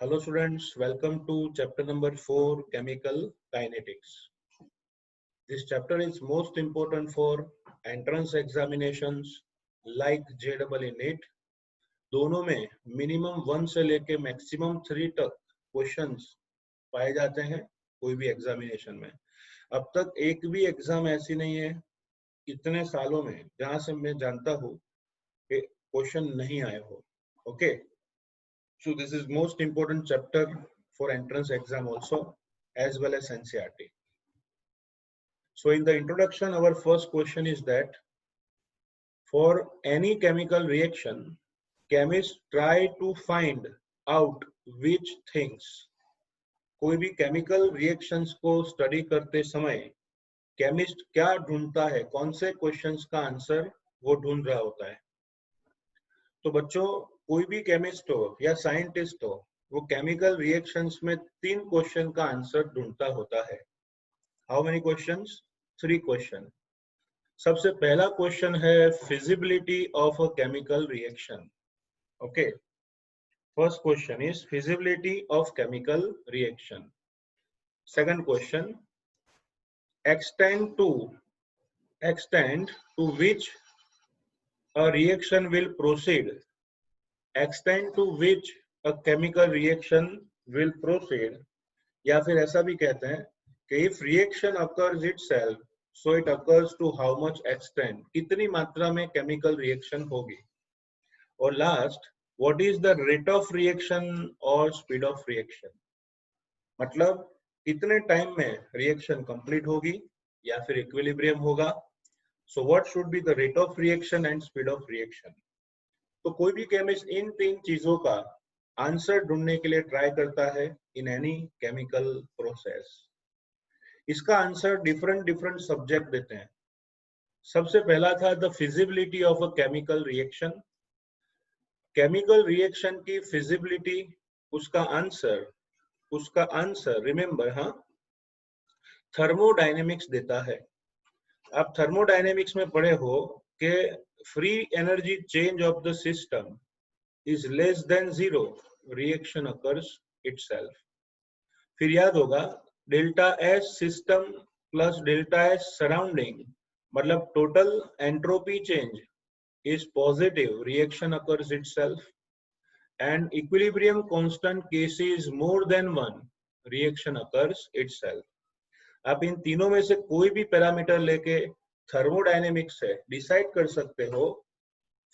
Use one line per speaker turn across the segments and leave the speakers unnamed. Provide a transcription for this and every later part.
Hello students, welcome to chapter number 4 Chemical Kinetics. This chapter is most important for entrance examinations like JEE NEET. दोनों में minimum 1 से लेके maximum 3 तक questions पाए जाते हैं कोई भी एग्जामिनेशन में। अब तक एक भी एग्जाम ऐसी नहीं है इतने सालों में जहां से मैं जानता हूँ कि क्वेश्चन नहीं आए हो। Okay, so this is most important chapter for entrance exam also as well as NCERT. So in the introduction, our first question is that for any chemical reaction, chemists try to find out which things. कोई भी chemical reactions को study करते समय chemist क्या ढूंढता है, कौन से questions का answer वो ढूंढ रहा होता है। तो बच्चों, कोई भी chemist हो या scientist हो, वो chemical reactions में 3 question का answer ढूंढता होता है। How many questions? 3 question. सबसे पहला क्वेश्चन है feasibility of a chemical reaction. Okay. First question is feasibility of chemical reaction. Second question, extent to which a reaction will proceed. Extent to which a chemical reaction will proceed. या फिर ऐसा भी कहते हैं कि if reaction occurs itself, so it occurs to how much extent, कितनी मात्रा में chemical reaction होगी। और last, what is the rate of reaction or speed of reaction, मतलब कितने टाइम में reaction complete होगी या फिर equilibrium होगा। So what should be the rate of reaction and speed of reaction? तो कोई भी केमिस्ट इन 3 चीजों का आंसर ढूंढने के लिए ट्राई करता है इन एनी केमिकल प्रोसेस। इसका आंसर डिफरेंट सब्जेक्ट देते हैं। सबसे पहला था the feasibility of a chemical reaction. Chemical reaction की फिजिबिलिटी, उसका आंसर रिमेंबर, हाँ, थर्मोडायनेमिक्स देता है। आप थर्मोडायनेमिक्स में पढ़े हो कि free energy change of the system is less than 0, reaction occurs itself. फिर याद होगा delta S system plus delta S surrounding, मतलब total entropy change is positive, reaction occurs itself, and equilibrium constant case is more than 1, reaction occurs itself. आप इन तीनों में से कोई भी पैरामीटर लेके थर्मोडायनेमिक्स से डिसाइड कर सकते हो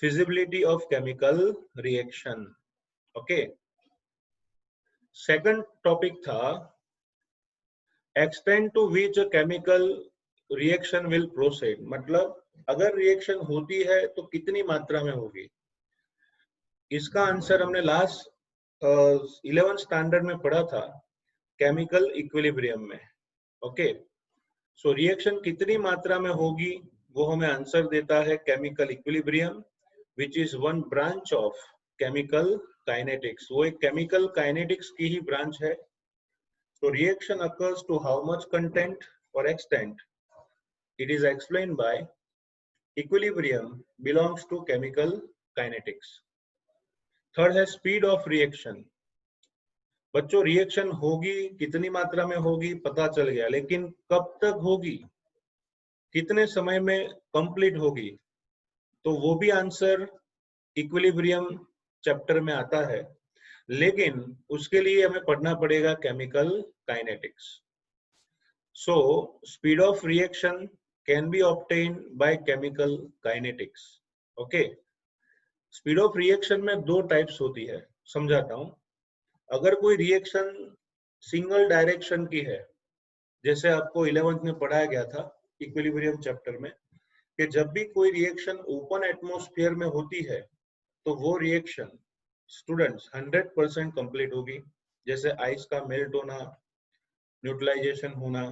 feasibility of chemical reaction. Okay, second topic था extent to which a chemical reaction will proceed, मतलब अगर रिएक्शन होती है तो कितनी मात्रा में होगी। इसका आंसर हमने लास्ट 11th स्टैंडर्ड में पढ़ा था केमिकल इक्विलिब्रियम में। ओके, सो रिएक्शन कितनी मात्रा में होगी वो हमें आंसर देता है chemical equilibrium, which is one branch of chemical kinetics. वो एक केमिकल काइनेटिक्स की ही ब्रांच है। तो reaction occurs to how much content और extent, it is explained by equilibrium belongs to chemical kinetics. Third है speed of reaction. बच्चों, reaction होगी, कितनी मात्रा में होगी पता चल गया, लेकिन कब तक होगी, कितने समय में कंप्लीट होगी, तो वो भी आंसर इक्विलिब्रियम चैप्टर में आता है, लेकिन उसके लिए हमें पढ़ना पड़ेगा chemical kinetics. So speed of reaction can be obtained by chemical kinetics. Okay, speed of reaction में 2 टाइप्स होती है, समझाता हूं। अगर कोई रिएक्शन सिंगल डायरेक्शन की है, जैसे आपको 11th में पढ़ाया गया था इक्विलिब्रियम चैप्टर में कि जब भी कोई रिएक्शन ओपन एटमॉस्फेयर में होती है तो वो रिएक्शन स्टूडेंट्स 100% कंप्लीट होगी, जैसे आइस का मेल्ट होना, न्यूट्रलाइजेशन होना।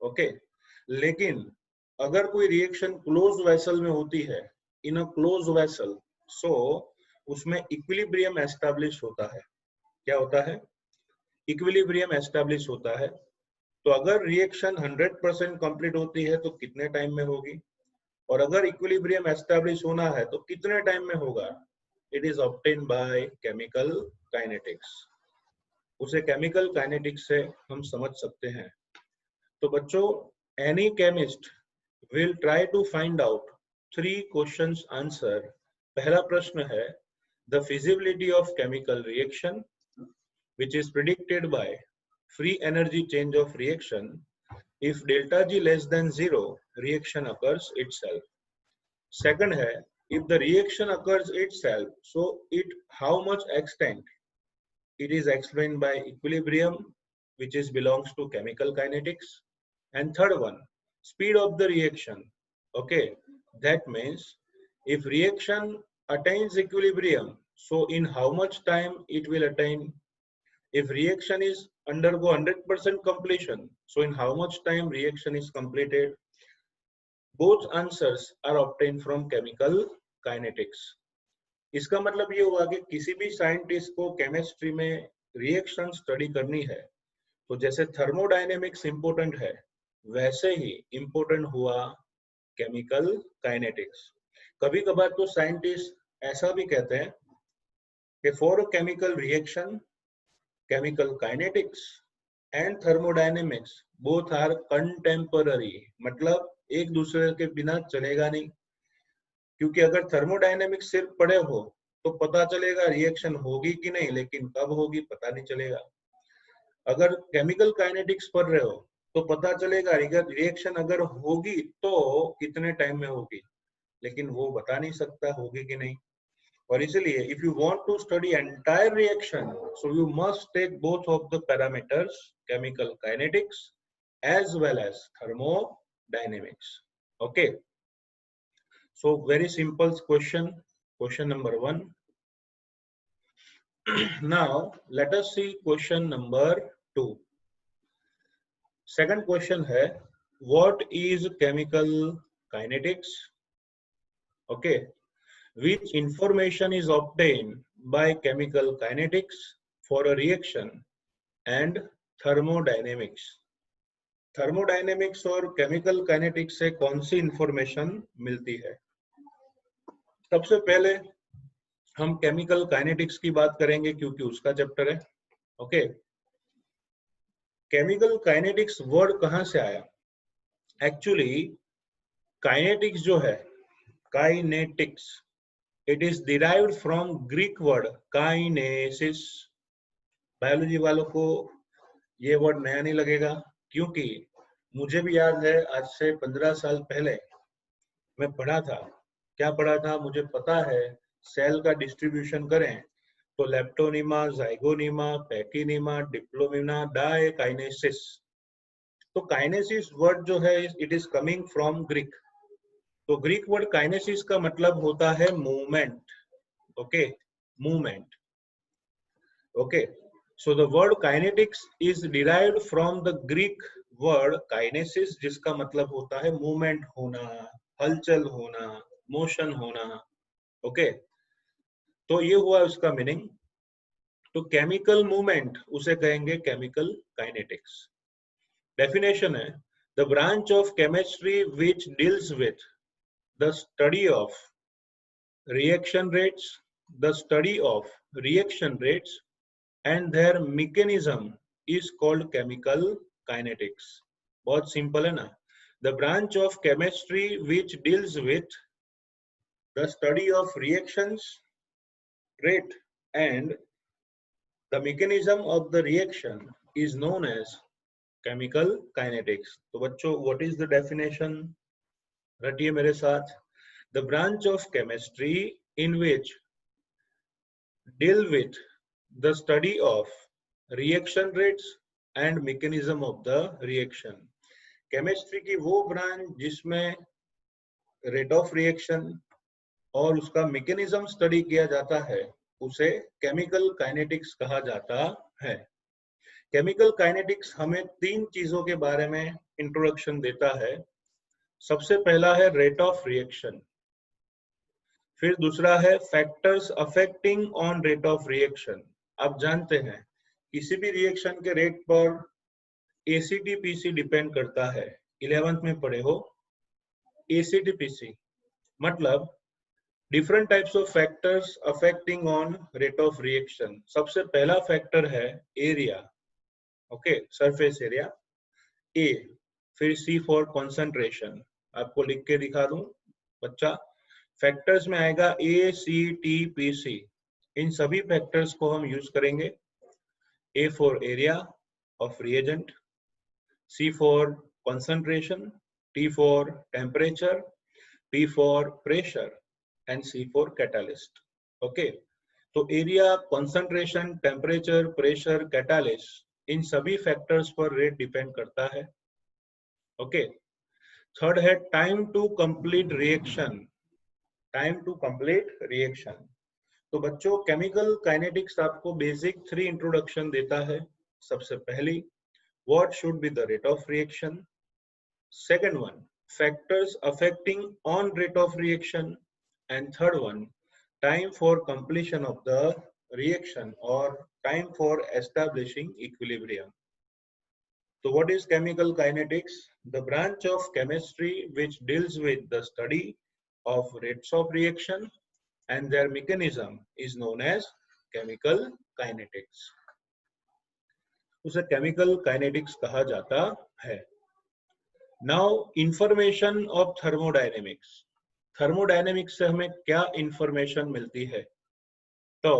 ओके, लेकिन अगर कोई रिएक्शन क्लोज वेसल में होती है, इन अ क्लोज वेसल, सो उसमें इक्विलिब्रियम एस्टैब्लिश होता है। क्या होता है? इक्विलिब्रियम एस्टैब्लिश होता है। तो अगर रिएक्शन 100% कंप्लीट होती है तो कितने टाइम में होगी, और अगर इक्विलिब्रियम एस्टैब्लिश होना है तो कितने टाइम में होगा, it is obtained by chemical kinetics. उसे केमिकल काइनेटिक्स से हम समझ सकते हैं। तो बच्चों, any chemist will try to find out 3 questions answer. पहला प्रश्न है the feasibility of chemical reaction which is predicted by free energy change of reaction. If delta G less than 0, reaction occurs itself. Second है, if the reaction occurs itself, so how much extent it is explained by equilibrium, which belongs to chemical kinetics. And third one, speed of the reaction. Okay, that means if reaction attains equilibrium, so in how much time it will attain. If reaction is undergo 100% completion, so in how much time reaction is completed. Both answers are obtained from chemical kinetics. इसका मतलब ये हुआ कि किसी भी scientist को chemistry में reaction study करनी है, तो जैसे थर्मोडायनेमिक्स इंपॉर्टेंट है, वैसे ही इंपॉर्टेंट हुआ केमिकल काइनेटिक्स। कभी कभार तो साइंटिस्ट ऐसा भी कहते हैं कि for a chemical reaction, chemical kinetics and thermodynamics both are contemporary, मतलब एक दूसरे के बिना चलेगा नहीं। क्योंकि अगर थर्मोडायनेमिक्स सिर्फ पढ़े हो तो पता चलेगा रिएक्शन होगी कि नहीं, लेकिन कब होगी पता नहीं चलेगा। अगर केमिकल काइनेटिक्स पढ़ रहे हो तो पता चलेगा रिएक्शन अगर होगी तो कितने टाइम में होगी, लेकिन वो बता नहीं सकता होगी कि नहीं। और इसलिए if you want to study entire reaction, so you must take both of the parameters, chemical kinetics as well as thermodynamics. Okay, so very simple question number 1. Now let us see question number 2. Second question है what is chemical kinetics? Okay, which information is obtained by chemical kinetics for a reaction and thermodynamics. Thermodynamics और chemical kinetics से कौन सी information मिलती है? सबसे पहले हम chemical kinetics की बात करेंगे क्योंकि उसका चैप्टर है। ओके, केमिकल काइनेटिक्स वर्ड कहां से आया? एक्चुअली काइनेटिक्स जो है, kinetics, it is derived from Greek word kinesis. Biology वालों को ये वर्ड नया नहीं लगेगा, क्योंकि मुझे भी याद है आज से 15 साल पहले मैं पढ़ा था। क्या पढ़ा था मुझे पता है, सेल का डिस्ट्रीब्यूशन करें तो लेप्टोनिमा, जाइगोनिमा, पैकिनिमा, डिप्लोमिना, डाइकाइनेसिस। तो काइनेसिस वर्ड जो है it is coming from Greek. तो ग्रीक वर्ड काइनेसिस का मतलब होता है movement. Okay, movement. Okay, so the word kinetics is derived from the Greek word kinesis, जिसका मतलब होता है मूवमेंट होना, हलचल होना, मोशन होना। ओके, तो ये हुआ उसका मीनिंग। तो केमिकल मूवमेंट उसे कहेंगे केमिकल काइनेटिक्स। डेफिनेशन है the branch of chemistry which deals with the study of reaction rates, and their mechanism is called chemical kinetics. बहुत सिंपल है ना? The branch of chemistry which deals with the study of reactions rate and the mechanism of the reaction is known as chemical kinetics. तो बच्चों, what is the definition? रटिए मेरे साथ। The branch of chemistry in which deal with the study of reaction rates and mechanism of the reaction. Chemistry की वो branch जिसमें rate of reaction और उसका mechanism study किया जाता है, उसे केमिकल काइनेटिक्स कहा जाता है। केमिकल काइनेटिक्स हमें 3 चीजों के बारे में इंट्रोडक्शन देता है। सबसे पहला है रेट ऑफ रिएक्शन, फिर दूसरा है factors affecting on rate of reaction. आप जानते हैं किसी भी रिएक्शन के रेट पर एसीटीपीसी डिपेंड करता है। 11th में पढ़े हो एसीटीपीसी, मतलब different types of factors affecting on rate of reaction. सबसे पहला फैक्टर है area, okay, surface area A. फिर सी फॉर कॉन्सेंट्रेशन, आपको लिख के दिखा दूं बच्चा। फैक्टर्स में आएगा ए सी टी पी सी, इन सभी फैक्टर्स को हम यूज करेंगे। A for area of reagent, C for concentration, T for temperature, P for pressure and C for catalyst. Okay, तो area, concentration, temperature, pressure, catalyst, इन सभी factors पर rate depend करता है। ओके, थर्ड है time to complete reaction. Time to complete reaction, तो बच्चों chemical kinetics आपको बेसिक 3 इंट्रोडक्शन देता है। सबसे पहली, what should be the rate of reaction. Second one, factors affecting on rate of reaction, and third one, time for completion of the reaction or time for establishing equilibrium. So what is chemical kinetics? The branch of chemistry which deals with the study of rates of reaction and their mechanism is known as chemical kinetics. उसे chemical kinetics कहा जाता है। Now information of thermodynamics. Thermodynamics से हमें क्या information मिलती है? तो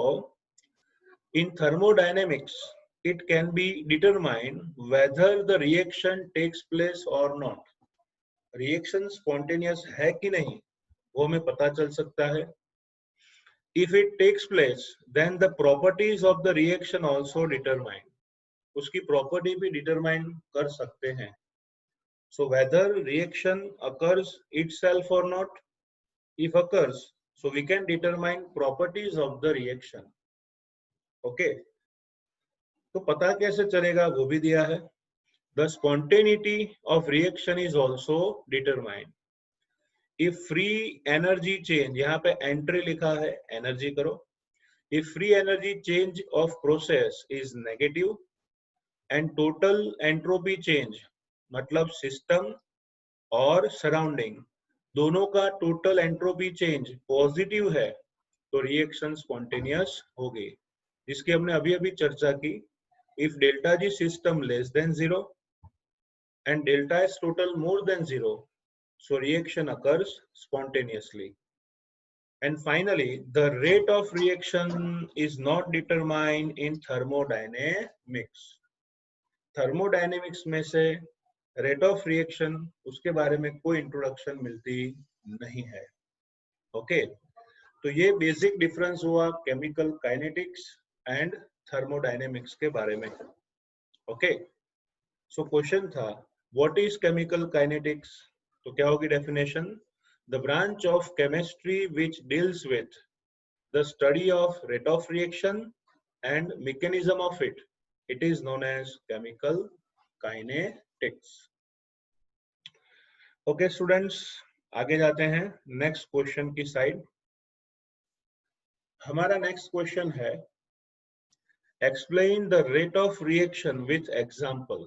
in thermodynamics it can be determined whether the reaction takes place or not. Reaction spontaneous है कि नहीं वो हमें पता चल सकता है। If it takes place, then the properties of the reaction also determine. उसकी प्रॉपर्टी भी डिटरमाइन कर सकते हैं। So whether reaction occurs itself or not, if occurs, so we can determine properties of the reaction. Okay, तो पता कैसे चलेगा वो भी दिया है। The spontaneity of reaction is also determined. If free energy change, यहाँ पे एंट्री लिखा है, एनर्जी करो। If free energy change of process is negative and total entropy change, मतलब सिस्टम और सराउंडिंग दोनों का टोटल एंट्रोपी चेंज पॉजिटिव है तो रिएक्शन स्पॉन्टेनियस होगी, जिसकी हमने अभी अभी चर्चा की। If delta G system less than 0 and delta S total more than 0, so reaction occurs spontaneously. And finally, the rate of reaction is not determined in thermodynamics. Thermodynamics में से रेट ऑफ रिएक्शन उसके बारे में कोई introduction मिलती नहीं है। Okay, तो ये बेसिक डिफरेंस हुआ केमिकल काइनेटिक्स एंड थर्मोडायनेमिक्स के बारे में। ओके, सो क्वेश्चन था व्हाट इज केमिकल काइनेटिक्स, तो क्या होगी definition? The branch of chemistry which deals with the study of rate of reaction and mechanism of it, it is known as chemical kinetics. Okay students, आगे जाते हैं next question की side. हमारा next question है explain the rate of reaction with example.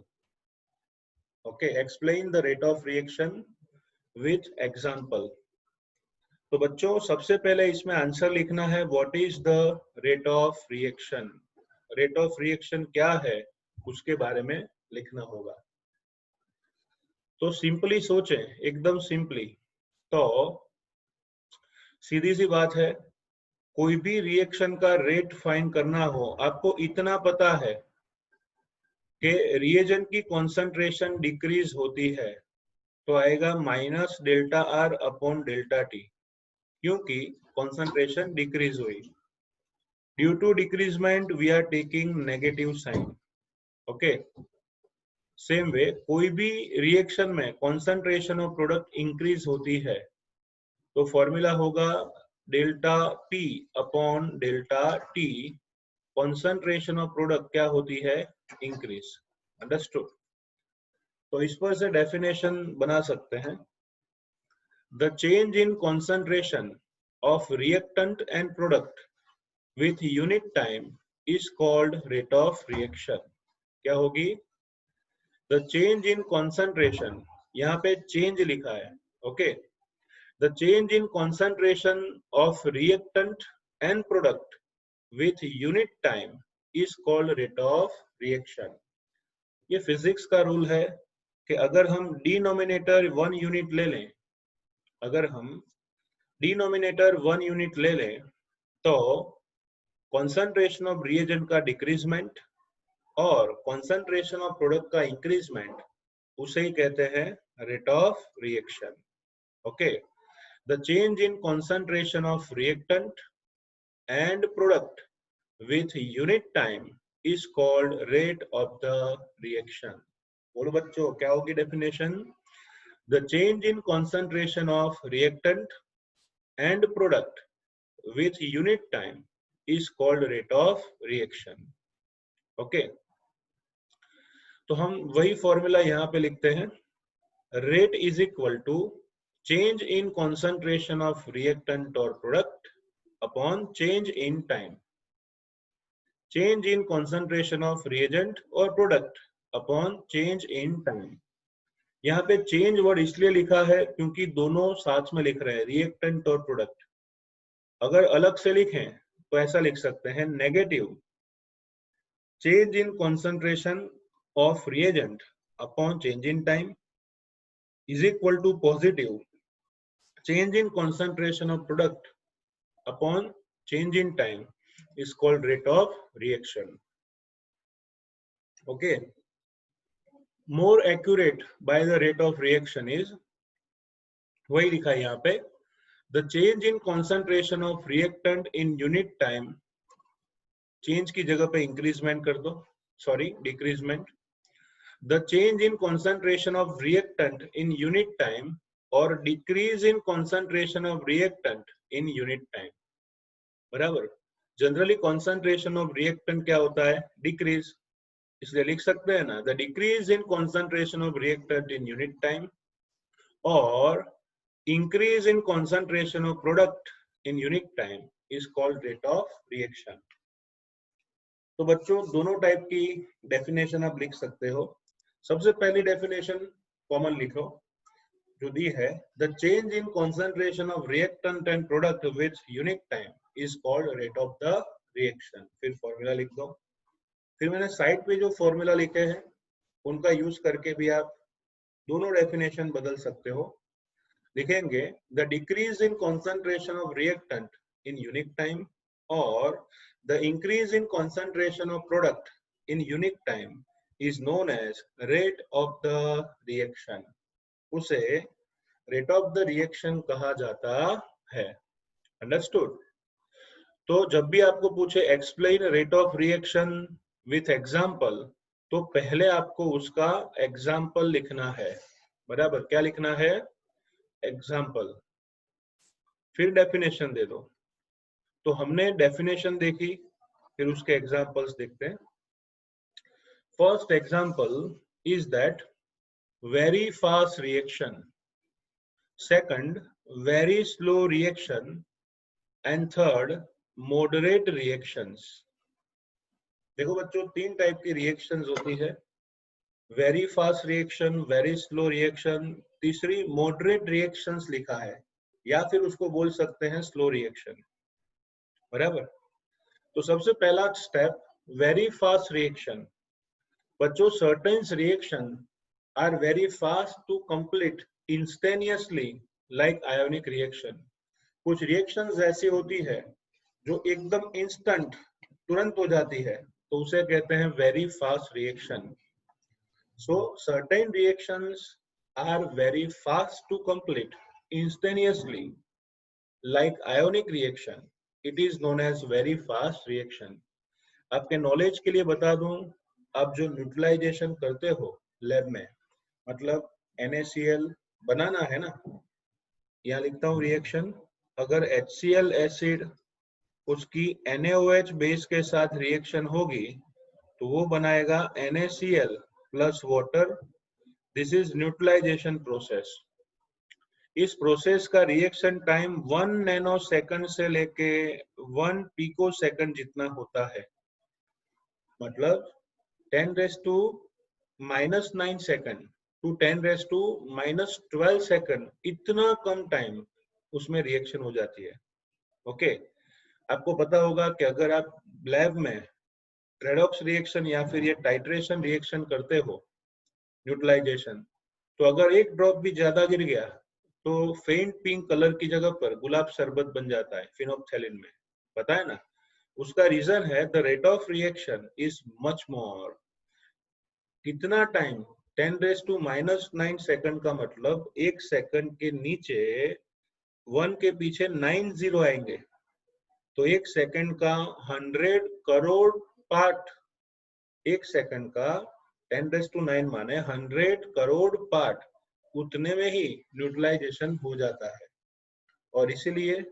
Okay, explain the rate of reaction with example. तो बच्चों सबसे पहले इसमें आंसर लिखना है what is the rate of reaction. Rate of reaction क्या है उसके बारे में लिखना होगा। तो सिंपली सोचें, एकदम सिंपली, तो सीधी सी बात है, कोई भी रिएक्शन का रेट फाइंड करना हो, आपको इतना पता है कि रिएजेंट की कॉन्सेंट्रेशन डिक्रीज होती है तो आएगा minus delta R upon delta T, क्योंकि कॉन्सेंट्रेशन डिक्रीज हुई। Due to decreasement, we are taking negative sign. Okay. Same way, कोई भी रिएक्शन में concentration of product increase होती है तो फॉर्मूला होगा delta P upon delta T। concentration of product क्या होती है? increase. Understood? तो इस पर से डेफिनेशन बना सकते हैं। The change in concentration of reactant and product with unit time is called rate of reaction. क्या होगी? The change in concentration, यहाँ पे change लिखा है, okay, The change in concentration of reactant and product with unit time is called rate of reaction. ये physics का rule है कि अगर हम डिनोमिनेटर 1 यूनिट ले लें, अगर हम डिनोमिनेटर 1 यूनिट ले लें तो कॉन्सेंट्रेशन ऑफ रिएजेंट का डिक्रीजमेंट और कॉन्सेंट्रेशन ऑफ प्रोडक्ट का इंक्रीजमेंट, उसे ही कहते हैं rate of reaction. Okay, the change in concentration of reactant and product with unit time is called rate of the reaction. बोलो बच्चों, क्या होगी definition? The change in concentration of reactant and product with unit time is called rate of reaction. Okay, तो हम वही formula यहाँ पे लिखते हैं. Rate is equal to change in concentration of reactant or product upon change in time. Change in concentration of reagent or product upon change in time. यहाँ पे change word इसलिए लिखा है क्योंकि दोनों साथ में लिख रहे हैं, reactant और product. अगर अलग से लिखें तो ऐसा लिख सकते हैं, negative change in concentration of reagent upon change in time is equal to positive change in concentration of product upon change in time is called rate of reaction. Okay, more accurate by the rate of reaction is, वही लिखा है यहाँ पे, the change in concentration of reactant in unit time, change की जगह पे increasement कर दो, sorry decreasement, the change in concentration of reactant in unit time or decrease in concentration of reactant in unit time. बराबर, generally concentration of reactant क्या होता है? Decrease. इसलिए लिख सकते हैं ना, the decrease in concentration of reactant in unit time और increase in concentration of product in unit time is called rate of reaction. तो बच्चों, दोनों टाइप की डेफिनेशन आप लिख सकते हो. सबसे पहली डेफिनेशन कॉमन लिखो जो दी है, the change in concentration of reactant and product with unit time is called rate of the reaction. फिर फॉर्मूला लिख दो. फिर मैंने साइड पे जो फॉर्मूला लिखे हैं उनका यूज करके भी आप दोनों डेफिनेशन बदल सकते हो. लिखेंगे, the decrease in concentration of reactant in unit time और the increase in concentration of product in unit time is known as rate of the reaction. उसे रेट ऑफ द रिएक्शन कहा जाता है. अंडरस्टूड? तो जब भी आपको पूछे explain rate of reaction with example, तो पहले आपको उसका एग्जाम्पल लिखना है. बराबर, क्या लिखना है? एग्जाम्पल. फिर डेफिनेशन दे दो. तो हमने डेफिनेशन देखी, फिर उसके एग्जाम्पल्स देखते हैं. First example is that very fast reaction, second very slow reaction and third moderate reactions. देखो बच्चों, तीन टाइप की रिएक्शंस होती है, very fast reaction, very slow reaction, तीसरी मॉडरेट रिएक्शंस लिखा है, या फिर उसको बोल सकते हैं स्लो रिएक्शन. बराबर. तो सबसे पहला स्टेप, वेरी फास्ट रिएक्शन. बच्चों, certain reaction are very fast to complete instantaneously like ionic reaction. कुछ रिएक्शंस ऐसी होती है जो एकदम इंस्टेंट, तुरंत हो जाती है, तो उसे कहते हैं very fast reaction. So certain reactions are very fast to complete instantaneously like ionic reaction. It is known as very fast reaction. आपके नॉलेज के लिए बता दूं, आप जो न्यूट्रलाइजेशन करते हो लैब में, मतलब NaCl बनाना है ना, यहाँ लिखता हूँ रिएक्शन. अगर HCl एसिड उसकी NaOH बेस के साथ रिएक्शन होगी तो वो बनाएगा NaCl plus water. This is neutralization process. इस प्रोसेस का रिएक्शन टाइम 1 नैनो सेकंड से लेके 1 पिको सेकंड जितना होता है. मतलब 10⁻⁻⁹ सेकंड टू 10⁻⁻12 सेकंड, इतना कम टाइम उसमें रिएक्शन हो जाती है। ओके, आपको पता होगा कि अगर आप लैब में रेडॉक्स रिएक्शन या फिर ये टाइट्रेशन रिएक्शन करते हो, न्यूट्रलाइजेशन, तो अगर एक ड्रॉप भी ज्यादा गिर गया तो फेंट पिंक कलर की जगह पर गुलाब शरबत बन जाता है फिनोप्थेलिन में, पता है ना? उसका रीजन है the rate of reaction is much more. कितना टाइम? 10⁻⁻⁹ सेकंड का मतलब एक सेकंड के नीचे 1 के पीछे 9 जीरो आएंगे, तो एक सेकंड का 100 करोड़ पार्ट, एक सेकंड का 10⁻⁹ माने 100 करोड़ पार्ट, उतने में ही न्यूट्रलाइजेशन हो जाता है। और इसीलिए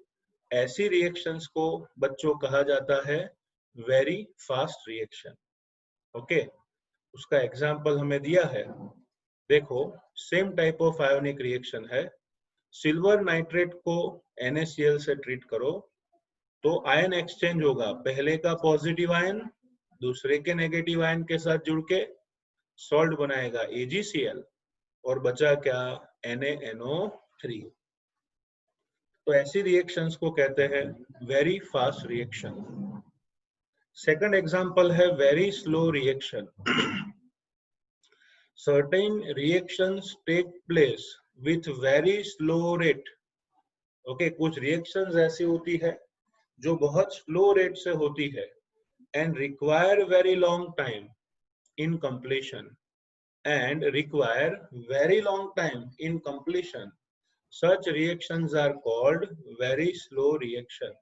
ऐसी रिएक्शंस को बच्चों कहा जाता है वेरी फास्ट रिएक्शन। ओके, उसका एग्जांपल हमें दिया है, देखो same type of ionic reaction है। सिल्वर नाइट्रेट को NaCl से ट्रीट करो तो आयन एक्सचेंज होगा, पहले का पॉजिटिव आयन दूसरे के नेगेटिव आयन के साथ जुड़ के सॉल्ट बनाएगा AgCl, और बचा क्या? NaNO3। तो ऐसी रिएक्शंस को कहते हैं very fast reaction. Second example है very slow reaction. Certain reactions take place with very slow rate। Okay, कुछ रिएक्शंस ऐसी होती है जो बहुत स्लो रेट से होती है and require very long time in completion and require very long time in completion. Such reactions are called very slow reaction।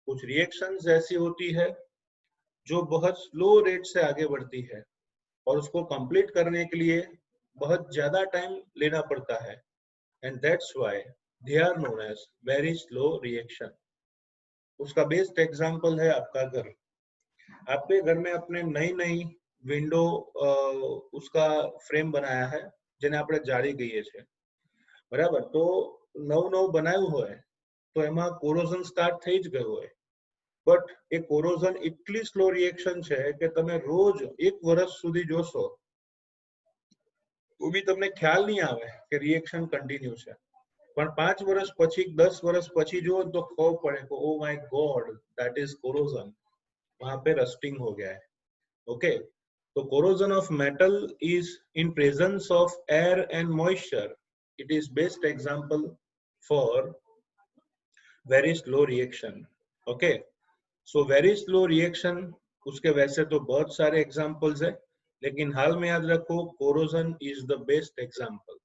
कुछ रिएक्शंस ऐसी होती है जो बहुत स्लो रेट से आगे बढ़ती है और उसको कंप्लीट करने के लिए बहुत ज्यादा टाइम लेना पड़ता है, and that's why they are known as very slow reaction. उसका बेस्ट एग्जांपल है आपका घर। आपके घर में अपने नई नई विंडो उसका फ्रेम बनाया है જેને આપણે જાળી કહીએ છીએ, બરાબર? તો નવું બનાવ્યું હોય તો એમાં કોરોઝન સ્ટાર્ટ થઈ જ ગયું હોય, બટ એ કોરોઝન એટલી સ્લો રિએક્શન છે કે તમે રોજ 1 વર્ષ સુધી જોશો તો બી તમને ખ્યાલ નહીં આવે કે રિએક્શન કન્ટિન્યુ છે, પણ 5 વર્ષ પછી 10 વર્ષ પછી જુઓ તો ખબર પડે કે oh my God that is corrosion, वहां पे रस्टिंग हो गया है। ओके, तो corrosion of metal is in presence of air and moisture, it is best example for very slow reaction. Okay, so very slow reaction, उसके वैसे तो बहुत सारे एग्जांपल्स है, लेकिन हाल में याद रखो corrosion is the best example.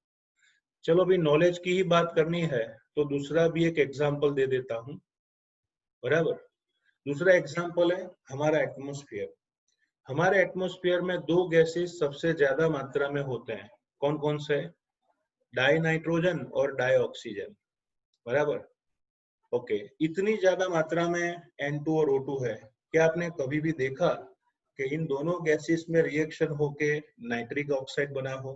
चलो अभी नॉलेज की ही बात करनी है तो दूसरा भी एक एग्जांपल दे देता हूं, बराबर? दूसरा एग्जांपल है हमारा एटमॉस्फेयर। हमारे एटमॉस्फेयर में 2 गैसेस सबसे ज्यादा मात्रा में होते हैं, कौन कौन से? डाई नाइट्रोजन और डाई ऑक्सीजन, बराबर? ओके, इतनी ज्यादा मात्रा में N2 और O2 है, क्या आपने कभी भी देखा कि इन दोनों गैसेस में रिएक्शन होके नाइट्रिक ऑक्साइड बना हो,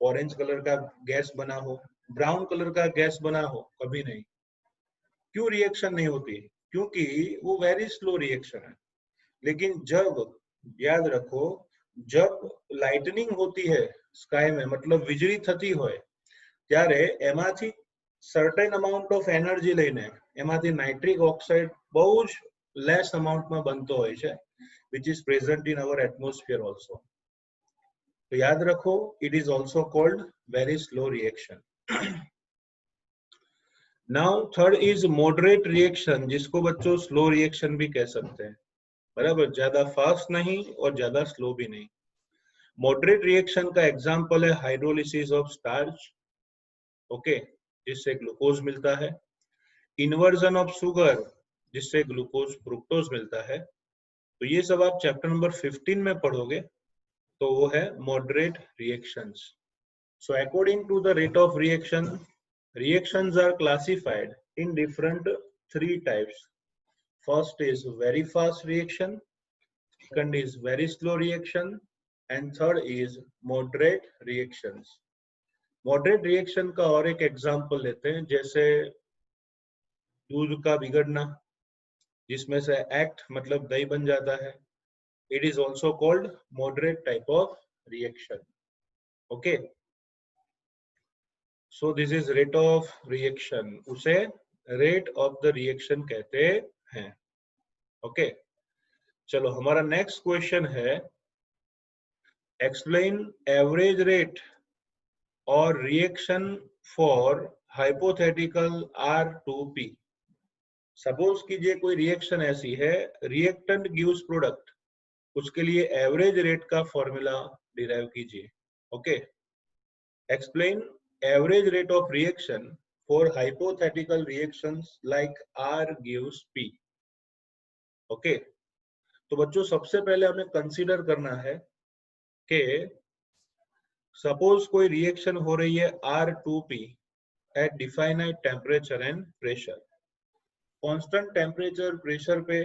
ऑरेंज कलर का गैस बना हो, ब्राउन कलर का गैस बना हो? कभी नहीं। क्यों रिएक्शन नहीं होती? क्योंकि वो वेरी स्लो रिएक्शन है। लेकिन जब, याद रखो, जब लाइटनिंग होती है स्काई में, मतलब વીજળી થતી હોય, ત્યારે એમાંથી સર્ટેન અમાઉન્ટ ઓફ એનર્જી લઈને એમાંથી નાઇટ્રિક ઓક્સાઇડ બહુ જ લેસ અમાઉન્ટમાં બનતો હોય છે, which is present in our atmosphere also। तो याद रखो, it is also called very slow reaction। Now third is moderate reaction, जिसको बच्चों स्लो रिएक्शन भी कह सकते हैं, बराबर? ज्यादा फास्ट नहीं और ज्यादा स्लो भी नहीं। मॉडरेट रिएक्शन का एग्जांपल है हाइड्रोलिसिस ऑफ स्टार्च, ओके, जिससे ग्लूकोज मिलता है। इन्वर्जन ऑफ शुगर, जिससे ग्लूकोज फ्रुक्टोज मिलता है। तो ये सब आप चैप्टर नंबर 15 में पढ़ोगे, तो वो है moderate reactions. So according to the rate of reaction, reactions are classified in different 3 types। First is very fast reaction, second is very slow reaction, and third is moderate reactions। Moderate reaction का और एक example लेते हैं, जैसे दूध का बिगड़ना, जिसमें से एक्ट मतलब दही बन जाता है, it is also called moderate type of reaction. Okay, so this is rate of reaction, उसे रेट ऑफ द रिएक्शन कहते हैं। ओके, चलो हमारा नेक्स्ट क्वेश्चन है, एक्सप्लेन एवरेज रेट और reaction for hypothetical R2P। Suppose कीजिए कोई रिएक्शन ऐसी है, रिएक्टेंट गिव्स प्रोडक्ट, उसके लिए एवरेज रेट का फॉर्मूला डिराइव कीजिए। Okay, explain average rate of reaction for hypothetical reactions like R gives P। Okay, तो बच्चों सबसे पहले हमें कंसीडर करना है कि सपोज कोई रिएक्शन हो रही है R2P at definite temperature and pressure. Constant temperature pressure पे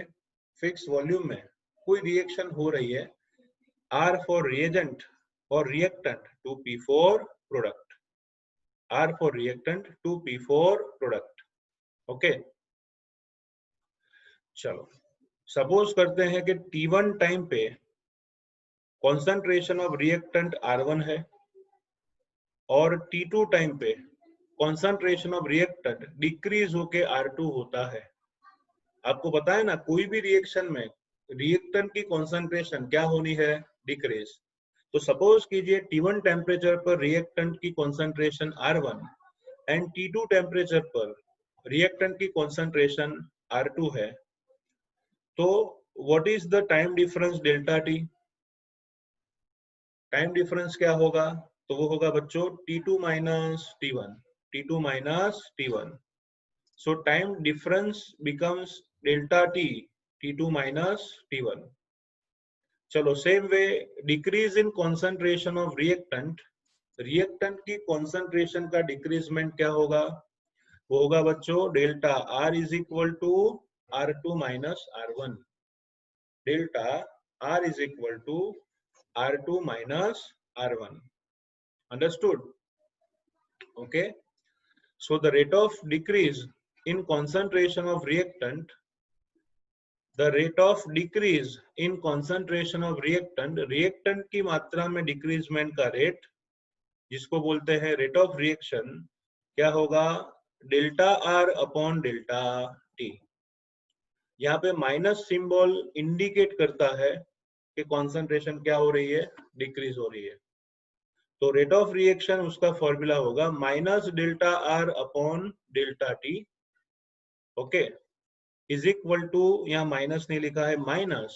फिक्स वॉल्यूम में कोई रिएक्शन हो रही है, R फॉर रिएजेंट और reactant 2P for product, R for reactant 2P for product. Okay, चलो सपोज करते हैं कि T1 टाइम पे कॉन्सेंट्रेशन ऑफ रिएक्टेंट R1 है और T2 टाइम पे कॉन्सेंट्रेशन ऑफ रिएक्टेंट डिक्रीज होके R2 होता है। आपको पता है ना, कोई भी रिएक्शन में रिएक्टेंट की कॉन्सेंट्रेशन क्या होनी है, डिक्रीज। तो सपोज कीजिए T1 टेम्परेचर पर रिएक्टेंट की concentration R1 and T2 temperature पर रिएक्टेंट की कॉन्सेंट्रेशन R2 है, तो what is the time difference delta T? Time difference क्या होगा, तो वो होगा बच्चों T2 minus T1, T2 minus T1। So time difference becomes delta T, T2 minus T1. चलो same way decrease in concentration of reactant, reactant की concentration का decreasement क्या होगा, वो होगा बच्चों delta R is equal to R2 minus R1, delta R is equal to R2 minus R1. Understood? Okay. So the rate of decrease in concentration of reactant, the rate of decrease in concentration of reactant, reactant की मात्रा में decreasement का rate, जिसको बोलते हैं rate of reaction, क्या होगा, delta R upon delta T. यहाँ पे माइनस सिंबल इंडिकेट करता है कि कॉन्सेंट्रेशन क्या हो रही है, डिक्रीज हो रही है। तो रेट ऑफ रिएक्शन उसका फॉर्मूला होगा minus delta R upon delta T. Okay, is equal to, यहाँ माइनस नहीं लिखा है, minus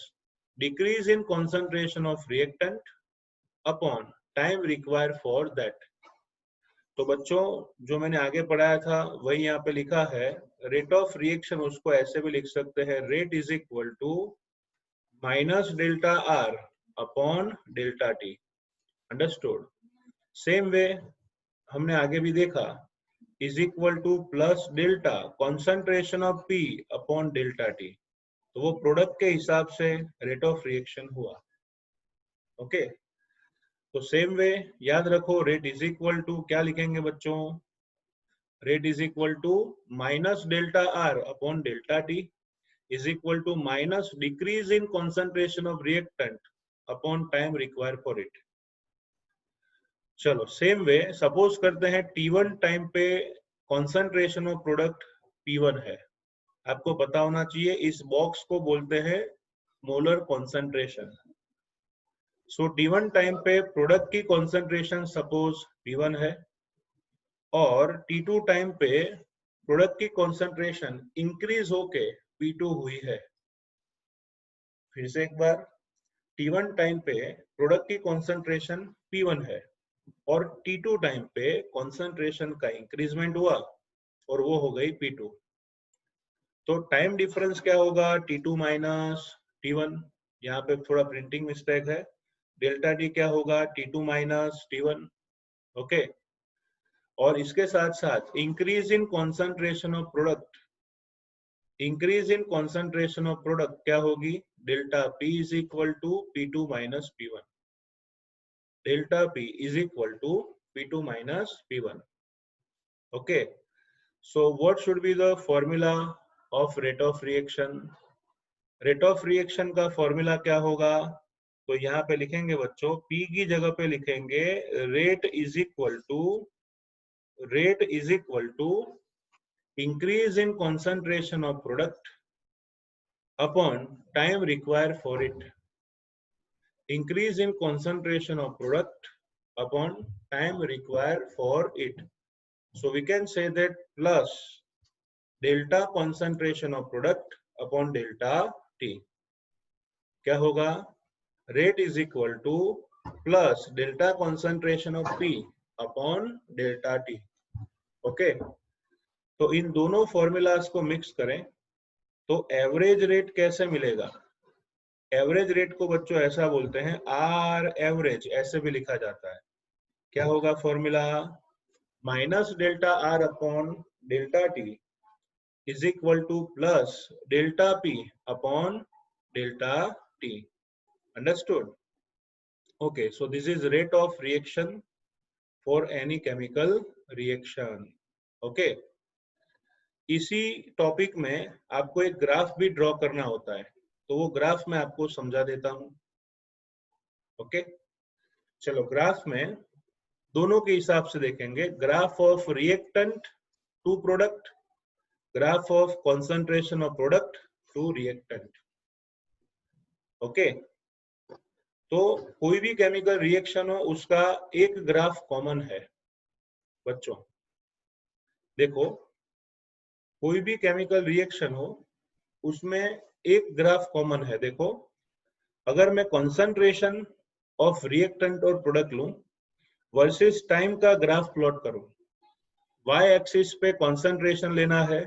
decrease in concentration of reactant upon time required for that. तो बच्चों जो मैंने आगे पढ़ाया था वही यहाँ पे लिखा है, रेट ऑफ रिएक्शन उसको ऐसे भी लिख सकते हैं, rate is equal to minus delta R upon delta T. Understood? Same way हमने आगे भी देखा, is equal to plus delta concentration of P upon delta T, तो वो प्रोडक्ट के हिसाब से रेट ऑफ रिएक्शन हुआ। ओके, तो सेम वे याद रखो, रेट इज इक्वल टू क्या लिखेंगे बच्चों, rate is equal to minus delta R upon delta T is equal to minus decrease in concentration of reactant upon time required for it. चलो same way suppose करते हैं T1 time पे concentration of product P1 है। आपको पता होना चाहिए इस बॉक्स को बोलते हैं मोलर कॉन्सेंट्रेशन। सो T1 टाइम पे प्रोडक्ट की कॉन्सेंट्रेशन सपोज P1 है और T2 टाइम पे प्रोडक्ट की कॉन्सेंट्रेशन इंक्रीज होके P2 हुई है। फिर से एक बार, T1 टाइम पे प्रोडक्ट की कॉन्सेंट्रेशन P1 है और T2 टाइम पे कॉन्सेंट्रेशन का इंक्रीजमेंट हुआ और वो हो गई P2। तो टाइम डिफरेंस क्या होगा, T2 माइनस T1, यहाँ पे थोड़ा प्रिंटिंग मिस्टेक है, डेल्टा टी क्या होगा, T2 माइनस T1। ओके, और इसके साथ साथ increase in concentration of product, increase in concentration of product क्या होगी, delta P is equal to P2 minus P1, delta P is equal to P2 minus P1. Okay, so what should be the formula of rate of reaction? Rate of reaction का formula क्या होगा, तो यहाँ पे लिखेंगे बच्चों, P की जगह पे लिखेंगे rate is equal to rate is equal to increase in concentration of product upon time required for it. Increase in concentration of product upon time required for it. So we can say that plus delta concentration of product upon delta T. क्या होगा? Rate is equal to plus delta concentration of P upon delta T. Okay, तो इन दोनों formulas को mix करें तो average rate कैसे मिलेगा? Average rate को बच्चों ऐसा बोलते हैं आर एवरेज, ऐसे भी लिखा जाता है। क्या होगा formula? Minus delta R upon delta T is equal to plus delta P upon delta T. Understood? Okay, so this is rate of reaction for any chemical reaction. Okay, इसी topic में आपको एक ग्राफ भी draw करना होता है, तो वो ग्राफ मैं आपको समझा देता हूं। ओके, चलो ग्राफ में दोनों के हिसाब से देखेंगे। Graph of reactant to product, graph of concentration of product to reactant. Okay, तो कोई भी केमिकल रिएक्शन हो उसका एक ग्राफ कॉमन है बच्चों। देखो, कोई भी केमिकल रिएक्शन हो उसमें एक ग्राफ कॉमन है। देखो, अगर मैं कंसंट्रेशन ऑफ रिएक्टेंट और प्रोडक्ट लूं वर्सेस टाइम का ग्राफ प्लॉट करूं, वाई एक्सिस पे कंसंट्रेशन लेना है,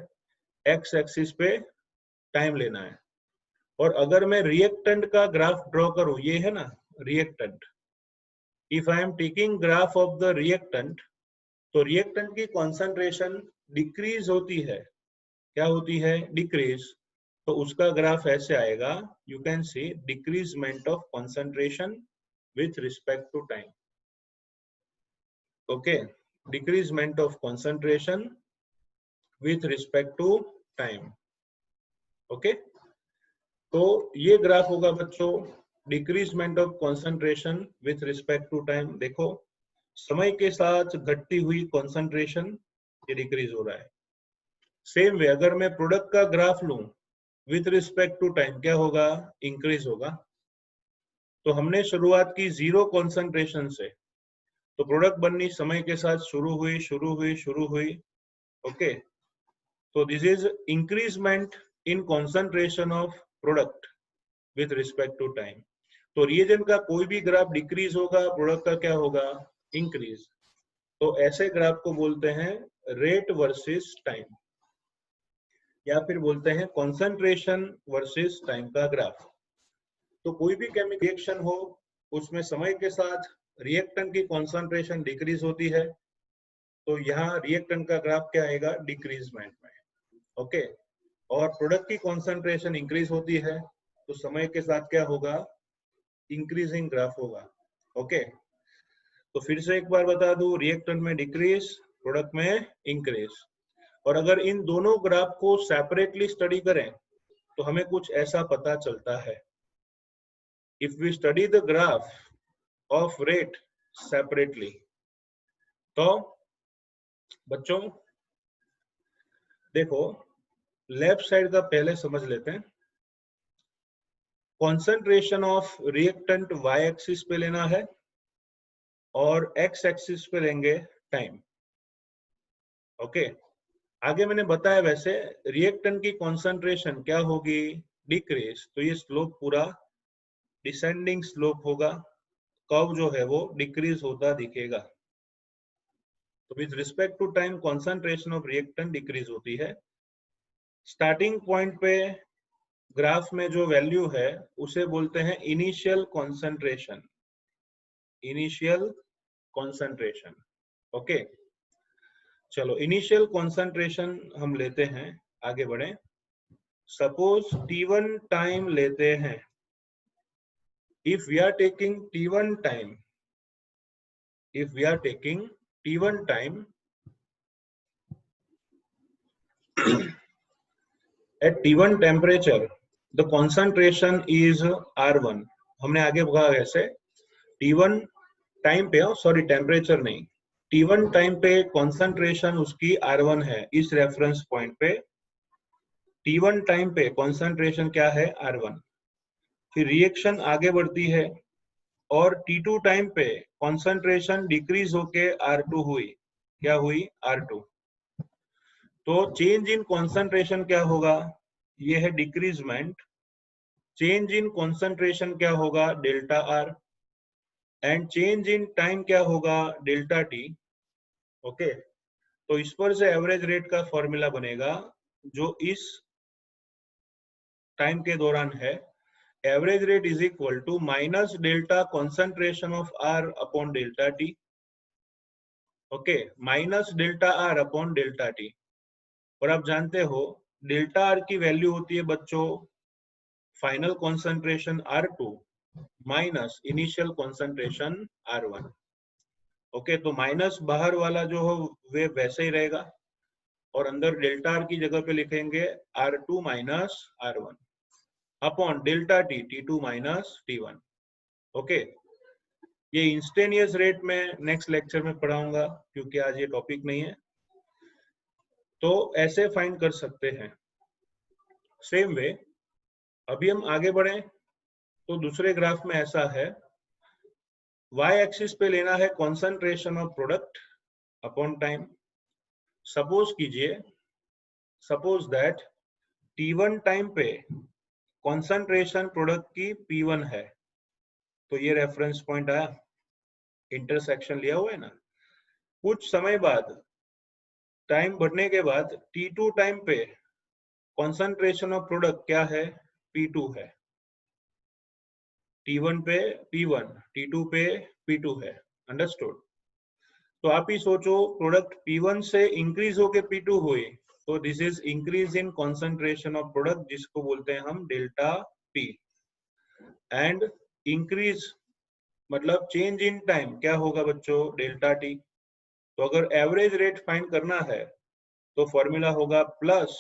एक्स एक्सिस पे टाइम लेना है। और अगर मैं रिएक्टेंट का ग्राफ ड्रॉ करूं, ये है ना reactant, if I am taking graph of the reactant, तो रिएक्टेंट की कंसंट्रेशन डिक्रीज होती है। क्या होती है? डिक्रीज। तो उसका ग्राफ ऐसे आएगा, you can see decreasement of concentration with respect to time. Okay, decreasement of concentration with respect to time. Okay, तो ये ग्राफ होगा बच्चों decreasement of concentration with respect to time. देखो, समय के साथ घटती हुई कंसंट्रेशन ये डिक्रीज हो रहा है। सेम वे अगर मैं प्रोडक्ट का ग्राफ लूं विथ रिस्पेक्ट टू टाइम, क्या होगा? इंक्रीज होगा। तो हमने शुरुआत की जीरो कंसंट्रेशन से, तो प्रोडक्ट बननी समय के साथ शुरू हुई। ओके, तो this is increasement in concentration of product with respect to time. तो रिएजेंट का कोई भी ग्राफ डिक्रीज होगा, प्रोडक्ट का क्या होगा? इंक्रीज। तो ऐसे ग्राफ को बोलते हैं रेट वर्सेस टाइम, या फिर बोलते हैं कंसंट्रेशन वर्सेस टाइम का ग्राफ। तो कोई भी केमिकल रिएक्शन हो उसमें समय के साथ रिएक्टेंट की कंसंट्रेशन डिक्रीज होती है, तो यहाँ रिएक्टेंट का ग्राफ क्या आएगा? डिक्रीजमेंट में। ओके, और प्रोडक्ट की कंसंट्रेशन इंक्रीज होती है तो समय के साथ क्या होगा? इंक्रीजिंग ग्राफ होगा। ओके, तो फिर से एक बार बता दूं, रिएक्टेंट में डिक्रीज, प्रोडक्ट में इंक्रीज। और अगर इन दोनों ग्राफ को सेपरेटली स्टडी करें तो हमें कुछ ऐसा पता चलता है। If we study the graph of rate separately, तो बच्चों देखो लेफ्ट साइड का पहले समझ लेते हैं। Concentration of reactant Y axis पे लेना है और एक्स एक्सिस पे लेंगे टाइम। ओके, आगे मैंने बताया वैसे रिएक्टेंट की कंसंट्रेशन क्या होगी? डिक्रीज। तो ये स्लोप पूरा डिसेंडिंग स्लोप होगा, कर्व जो है वो डिक्रीज होता दिखेगा। तो with respect to time concentration of reactant decrease होती है। स्टार्टिंग पॉइंट पे ग्राफ में जो वैल्यू है उसे बोलते हैं initial concentration. Initial concentration. Okay, चलो इनिशियल कंसंट्रेशन हम लेते हैं, आगे बढ़े। सपोज T1 टाइम लेते हैं। If we are taking T1 time, at T1 temperature the concentration is R1। हमने आगे कहा ऐसे T1 टाइम पे, सॉरी टेम्परेचर नहीं, T1 टाइम पे कॉन्सेंट्रेशन उसकी R1 है, इस रेफरेंस पॉइंट पे T1 टाइम पे कॉन्सेंट्रेशन क्या है, R1। फिर रिएक्शन आगे बढ़ती है और T2 टाइम पे कॉन्सेंट्रेशन डिक्रीज होके R2 हुई, क्या हुई, R2। तो चेंज इन कॉन्सेंट्रेशन क्या होगा, ये है डिक्रीजमेंट। चेंज इन कॉन्सेंट्रेशन क्या होगा, delta R. And change in time क्या होगा, डेल्टा टी। ओके, तो इस पर से एवरेज रेट का फॉर्मूला बनेगा जो इस टाइम के दौरान है। Average rate is equal to minus delta concentration of R upon delta T. Okay, minus delta R upon delta T. और आप जानते हो डेल्टा आर की वैल्यू होती है बच्चों final concentration R2 minus initial concentration R1। Okay, तो minus बाहर वाला जो हो वे वैसे ही रहेगा और अंदर डेल्टा आर की जगह पे लिखेंगे R2 minus R1 upon delta T, T2 minus T1। Okay, ये इंस्टेनियस रेट में नेक्स्ट लेक्चर में पढ़ाऊंगा क्योंकि आज ये टॉपिक नहीं है। तो ऐसे फाइंड कर सकते हैं। सेम वे अभी हम आगे बढ़े तो दूसरे ग्राफ में ऐसा है, y एक्सिस पे लेना है concentration of product upon time. Suppose कीजिए, सपोज दैट T1 टाइम पे कॉन्सेंट्रेशन प्रोडक्ट की P1 है, तो ये रेफरेंस पॉइंट आया, इंटरसेक्शन लिया हुआ है ना। कुछ समय बाद टाइम बढ़ने के बाद T2 टाइम पे कॉन्सेंट्रेशन ऑफ प्रोडक्ट क्या है, P2 है। T1 पे P1, T2 पे P2 है। अंडरस्टूड। तो आप ही सोचो प्रोडक्ट P1 से इंक्रीज होके P2 हुई, तो this is increase in concentration of product, जिसको बोलते हैं हम डेल्टा P। एंड इंक्रीज मतलब चेंज इन टाइम क्या होगा बच्चों, डेल्टा T। तो अगर एवरेज रेट फाइंड करना है तो फॉर्मूला होगा प्लस,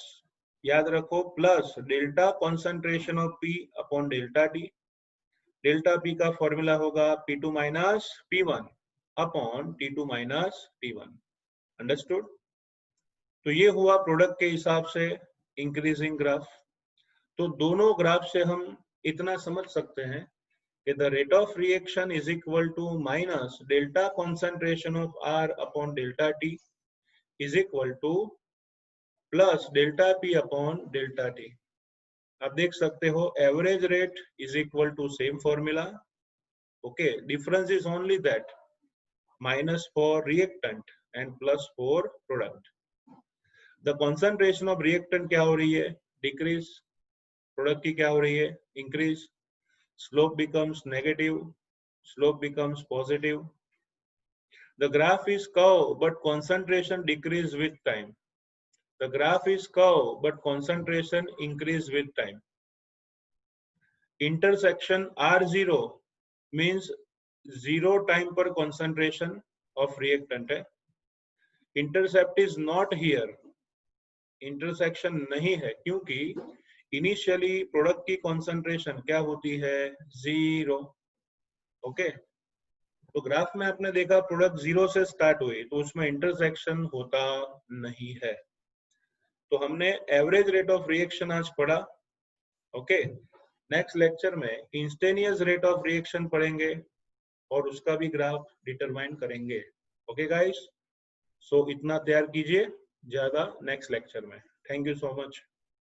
याद रखो, plus delta concentration of P upon delta T। Delta P का फॉर्मूला होगा P2 minus P1 upon T2 minus T1। Understood. तो ये हुआ प्रोडक्ट के हिसाब से इंक्रीजिंग ग्राफ। तो दोनों ग्राफ से हम इतना समझ सकते हैं कि the rate of reaction is equal to minus delta concentration of R upon delta T is equal to plus delta P upon delta T। आप देख सकते हो average rate is equal to same formula. Okay, difference is only that minus for reactant and plus for product. The concentration of reactant क्या हो रही है, decrease. Product की क्या हो रही है, increase. Slope becomes negative, slope becomes positive. The graph is curve but concentration decrease with time. The graph is curve but concentration increase with time. Intersection R0 means zero time per concentration of reactant है। Intercept is not here, intersection नहीं है क्योंकि initially product की concentration क्या होती है, 0। Okay, तो graph में आपने देखा प्रोडक्ट 0 से स्टार्ट हुई तो उसमें इंटरसेक्शन होता नहीं है। तो हमने एवरेज रेट ऑफ रिएक्शन आज पढ़ा। ओके, नेक्स्ट लेक्चर में इंस्टेनियस रेट ऑफ रिएक्शन पढ़ेंगे और उसका भी ग्राफ डिटरमाइन करेंगे। ओके गाइस, सो इतना तैयार कीजिए, ज्यादा नेक्स्ट लेक्चर में। Thank you so much.